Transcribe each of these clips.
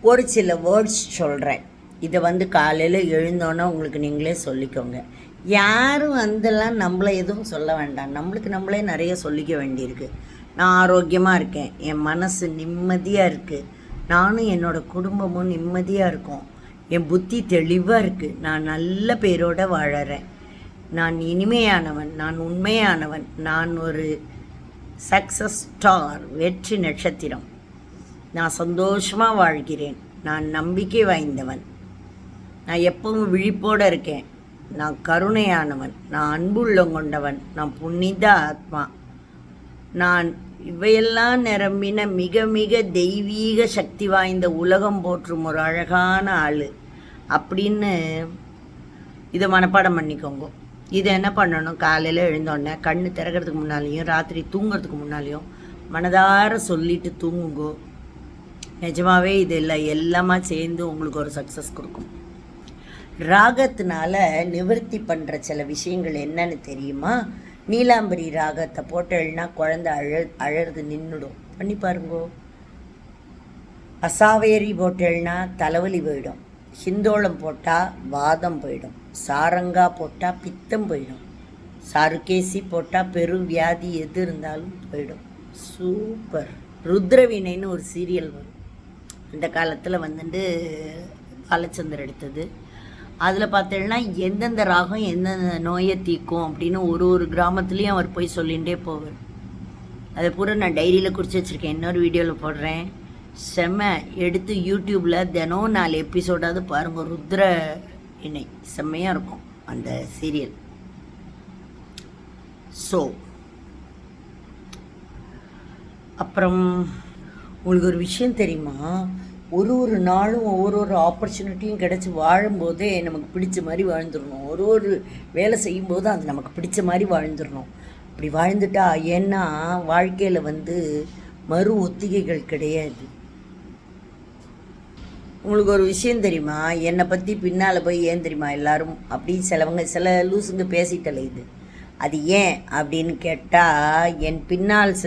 ஒரு சில வேர்ட்ஸ் சொல்கிறேன். இதை வந்து காலையில் எழுந்தோன்னே உங்களுக்கு நீங்களே சொல்லிக்கோங்க. யாரும் வந்தெல்லாம் நம்மளை எதுவும் சொல்ல வேண்டாம். நம்மளுக்கு நம்மளே நிறைய சொல்லிக்க வேண்டியிருக்கு. நான் ஆரோக்கியமாக இருக்கேன், என் மனசு நிம்மதியாக இருக்குது, நானும் என்னோடய குடும்பமும் நிம்மதியாக இருக்கோம், என் புத்தி தெளிவாக இருக்குது, நான் நல்ல பேரோடு வாழறேன், நான் இனிமையானவன், நான் உண்மையானவன், நான் ஒரு சக்ஸஸ் ஸ்டார், வெற்றி நட்சத்திரம், நான் சந்தோஷமாக வாழ்கிறேன், நான் நம்பிக்கை வாய்ந்தவன், நான் எப்பவும் விழிப்போடு இருக்கேன், நான் கருணையானவன், நான் அன்புள்ளம் கொண்டவன், நான் புனித ஆத்மா, நான் இவையெல்லாம் நிரம்பின மிக மிக தெய்வீக சக்தி வாய்ந்த உலகம் போற்றும் ஒரு அழகான ஆள் அப்படின்னு இதை மனப்பாடம் பண்ணிக்கோங்க. இதை என்ன பண்ணணும், காலையில் எழுந்தோடனே கண்ணு திறக்கிறதுக்கு முன்னாலேயும் ராத்திரி தூங்குறதுக்கு முன்னாலேயும் மனதார சொல்லிட்டு தூங்குங்கோ. நிஜமாகவே இது இல்லை எல்லாமே சேர்ந்து உங்களுக்கு ஒரு சக்ஸஸ் கொடுக்கும். ராகத்தினால நிவர்த்தி பண்ணுற சில விஷயங்கள் என்னன்னு தெரியுமா? நீலாம்பரி ராகத்தை போட்டேன்னா குழந்தை அழறது நின்றுடும், பண்ணி பாருங்கோ. அசாவேரி போட்டேன்னா தலைவலி போயிடும், ஹிந்தோளம் போட்டால் வாதம் போயிடும், சாரங்கா போட்டால் பித்தம் போயிடும், சாருகேசி போட்டால் பெருவியாதி எது இருந்தாலும் போயிடும். சூப்பர். ருத்ரவீணைன்னு ஒரு சீரியல் வரும், இந்த காலத்தில் வந்துட்டு பாலச்சந்தர் எடுத்தது. அதில் பார்த்தீங்கன்னா எந்தெந்த ராகம் எந்தெந்த நோயை தீக்கும் அப்படின்னு ஒரு கிராமத்துலேயும் அவர் போய் சொல்லிகிட்டே போவார். அதை பூரா நான் டைரியில் குறித்து வச்சுருக்கேன், இன்னொரு வீடியோவில் போடுறேன். செம்ம எடுத்து யூடியூப்பில் தினம் 4 எபிசோடாவது பாருங்கள். ருத்ர இணை செம்மையாக இருக்கும் அந்த சீரியல். ஸோ அப்புறம் உங்களுக்கு ஒரு விஷயம் தெரியுமா, ஒரு நாளும் ஒவ்வொரு ஆப்பர்ச்சுனிட்டியும் கிடச்சி வாழும்போதே நமக்கு பிடிச்ச மாதிரி வாழ்ந்துடணும். ஒரு வேலை செய்யும்போது அது நமக்கு பிடிச்ச மாதிரி வாழ்ந்துடணும். அப்படி வாழ்ந்துட்டா, ஏன்னா வாழ்க்கையில் மறு ஒத்திகைகள் கிடையாது. உங்களுக்கு ஒரு விஷயம் தெரியுமா, என்னை பற்றி பின்னால் போய் ஏன் தெரியுமா எல்லாரும் அப்படி சில லூசுங்க பேசிட்டல இது, அது ஏன் அப்படின்னு கேட்டால், என் பின்னால்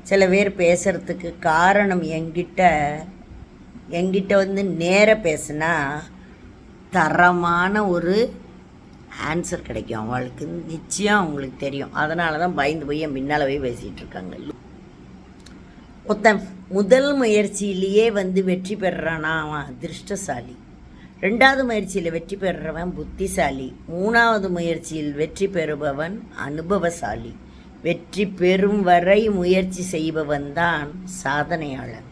சில பேர் பேசுகிறதுக்கு காரணம் என்கிட்ட நேர பேசுனா தரமான ஒரு ஆன்சர் கிடைக்கும் அவங்களுக்கு, நிச்சயம் அவங்களுக்கு தெரியும். அதனால தான் பயந்து போய் என் பின்னால் போய் பேசிகிட்டு இருக்காங்க. முதல் முயற்சியிலேயே வெற்றி பெறுறானா அவன் அதிர்ஷ்டசாலி, 2வது முயற்சியில் வெற்றி பெறுறவன் புத்திசாலி, 3வது முயற்சியில் வெற்றி பெறுபவன் அனுபவசாலி, வெற்றி பெறும் வரை முயற்சி செய்பவன் தான் சாதனையாளன்.